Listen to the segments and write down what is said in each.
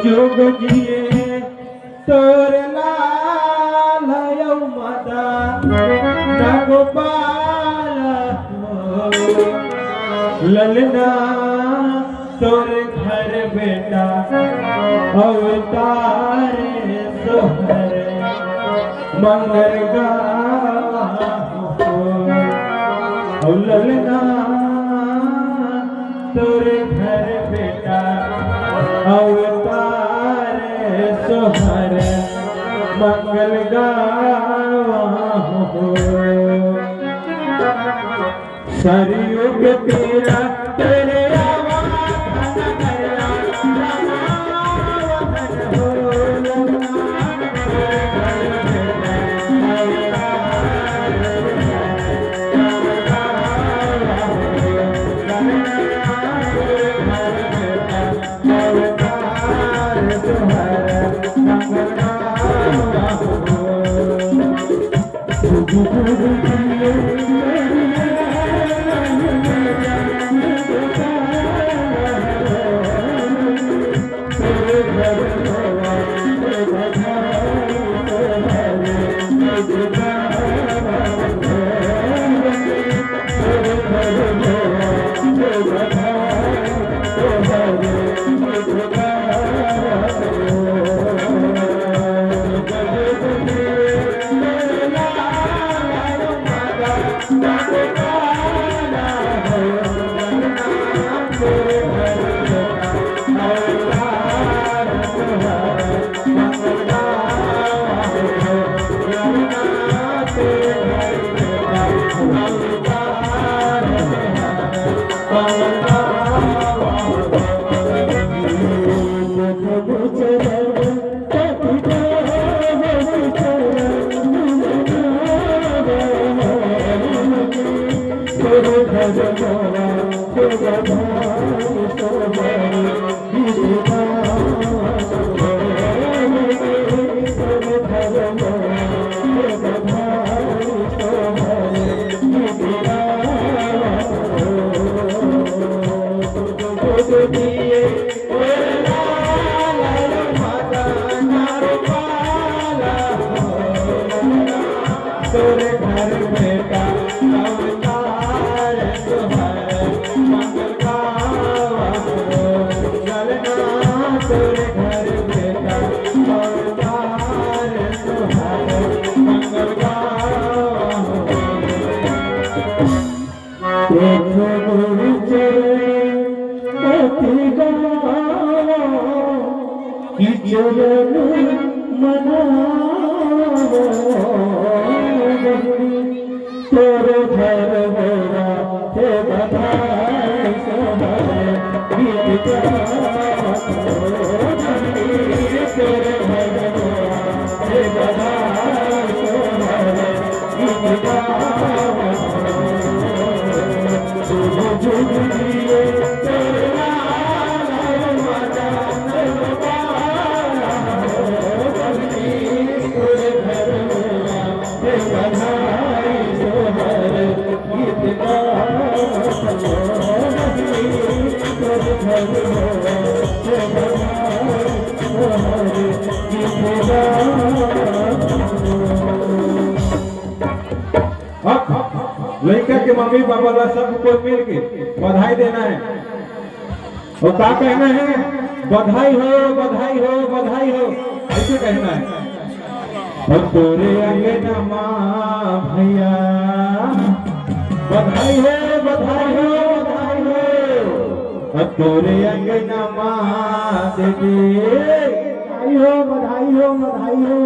जुग जिए तोर लाल मदा न गोपाल ललना तोर घर बेटा अवतार सोहर मंगल गाओ ललना तोर घर बेटा अवतार सोहर मंगल गाओ सरयुग तेरा तेरे लड़का के मम्मी पापा ला सबको मिल के बधाई देना है और क्या कहना है? बधाई हो बधाई हो बधाई हो, ऐसे कहना है। और तोरे अंगना माँ भैया बधाई हो बधाई हो बधाई हो, और तोरे अंगना माँ दीदी बधाई हो बधाई हो बधाई हो।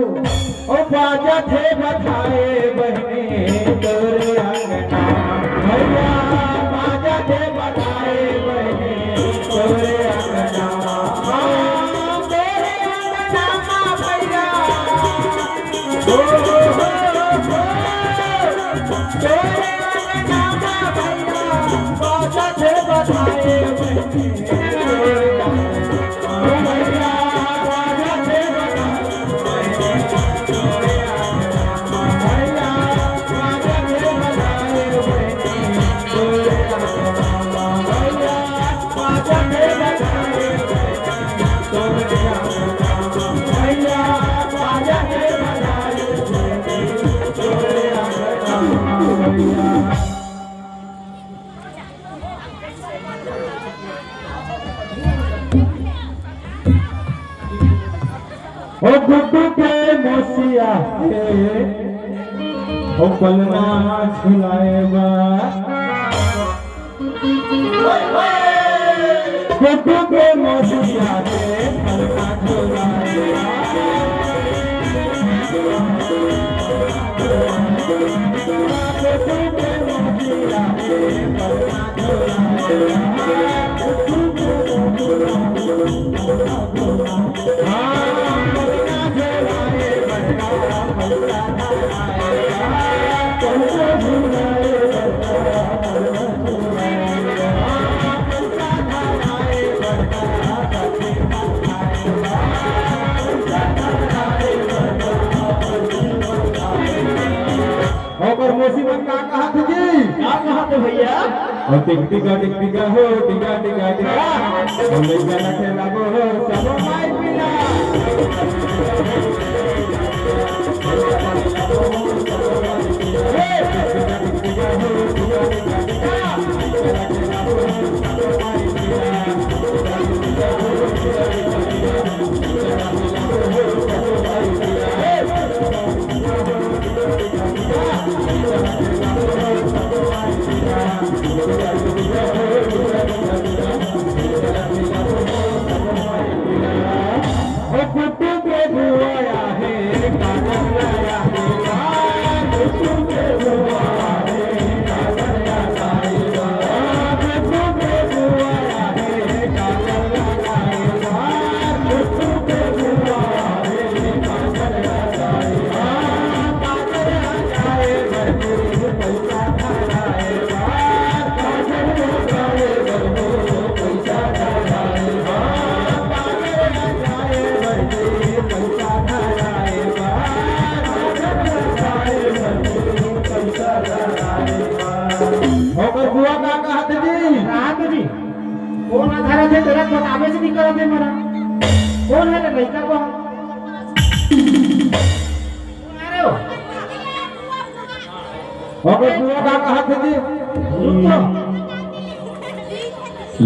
और बाजा थे बधाए बहने तोरे अंगना भैया, बाजा थे बधाए बहने तोरे अंगना, तेरे अंगना माँ भैया, तेरे अंगना माँ भैया, बाजा थे बधाए बहने ओ गुड्डू के मोसिया के ओ पलना झुलाएगा गुड्डू के मोसिया के पलना झुलाएगा गुड्डू के मोसिया के पलना और मुसीबत का कहा थे जी क्या कहा थे भैया और टिका हो टिका और लइका रखे लागो हो सब माई पिला बुआ का कहा थे जी कौन आधार थे तेरा बतावे से निकल थे मरा कौन है रे लड़का को कौन आ रहे हो और बुआ का कहा थे जी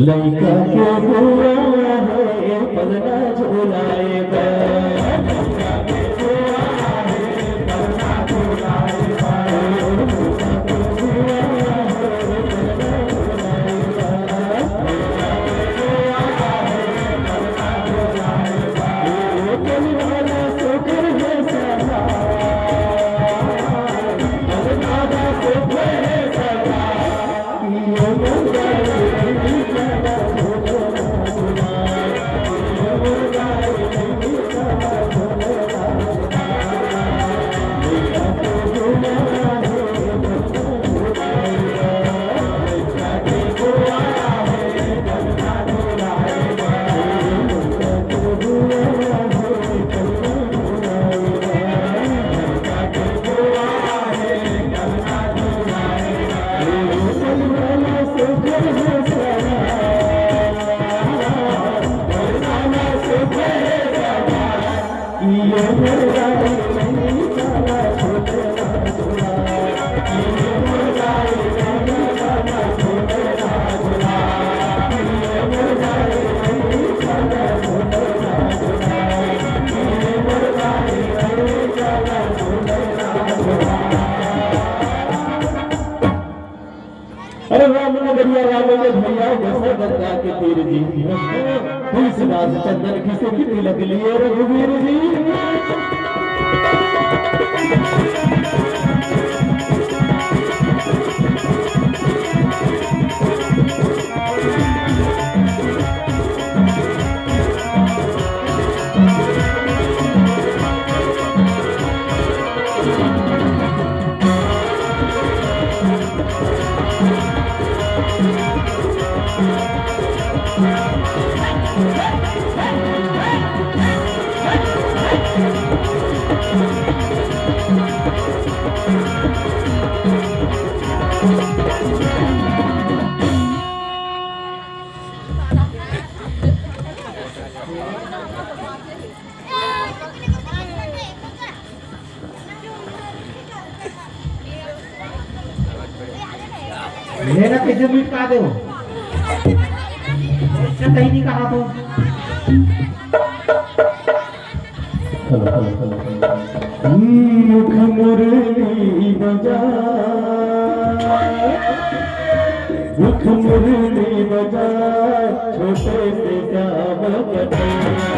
लड़का के बुआ है पलना झुलाएगा अरे राम नगरिया राम के भैया जैसा गंगा के तीर जी तुलसीदास चंदन खिसे की तिलक लिए रघुवीर जी मेरा कैसे मीट कहा दे अच्छा कहीं नहीं कहा तो मुख मुरली बजा, मुख मुरली बजा, छोटे से श्याम बजा।